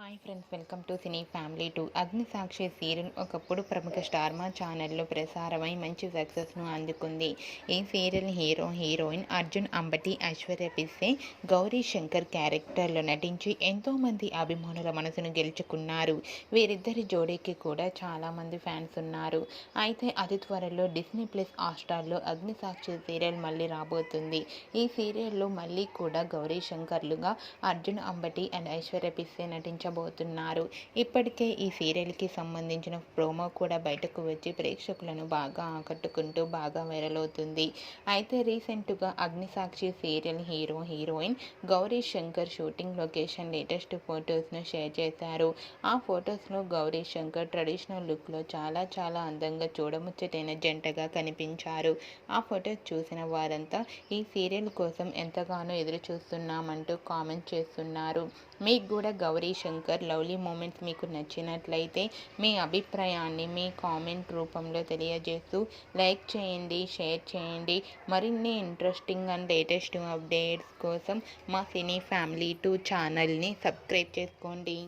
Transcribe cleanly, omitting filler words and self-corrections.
Hi friends, welcome to cine family 2. Agnisakshi serial ఒకప్పుడు ప్రముఖ star మా ఛానల్లో ప్రసారమై మంచి సక్సెస్ను అందుకుంది. ఈ సీరియల్ హీరోయిన్ అర్జున్ అంబటి, ఐశ్వర్య పిస్సే, గౌరీ శంకర్ క్యారెక్టర్లో నటించి ఎంతోమంది అభిమానుల మనసును గెలుచుకున్నారు. వీరిద్దరి జోడీకి కూడా చాలామంది ఫ్యాన్స్ ఉన్నారు. అయితే అతి త్వరలో డిస్నీ ప్లస్ హాట్‌స్టార్లో అగ్నిసాక్షి సీరియల్ మళ్ళీ రాబోతుంది. ఈ సీరియల్లో మళ్ళీ కూడా గౌరీ శంకర్లుగా అర్జున్ అంబటి అండ్ ఐశ్వర్య పిస్సే నటించారు. ఇప్పటికే ఈ సీరియల్కి సంబంధించిన ప్రోమో కూడా బయటకు వచ్చి ప్రేక్షకులను బాగా ఆకట్టుకుంటూ బాగా వైరల్ అవుతుంది. అయితే రీసెంట్గా Agnisakshi serial heroine Gowri Shankar shooting location latest ఫొటోస్ను షేర్ చేశారు. ఆ ఫొటోస్లో గౌరీ శంకర్ ట్రెడిషనల్ లుక్లో చాలా చాలా అందంగా చూడముచ్చటైన జంటగా కనిపించారు. ఆ ఫొటోస్ చూసిన వారంతా ఈ సీరియల్ కోసం ఎంతగానో ఎదురు చూస్తున్నామంటూ కామెంట్ చేస్తున్నారు. మీకు కూడా గౌరీ శంకర్ లవ్లీ మూమెంట్స్ మీకు నచ్చినట్లయితే మీ అభిప్రాయాన్ని మీ కామెంట్ రూపంలో తెలియజేస్తూ లైక్ చేయండి, షేర్ చేయండి. మరిన్ని ఇంట్రెస్టింగ్ అండ్ లేటెస్ట్ అప్డేట్స్ కోసం మా సినీ ఫ్యామిలీ 2 ఛానల్ని సబ్స్క్రైబ్ చేసుకోండి.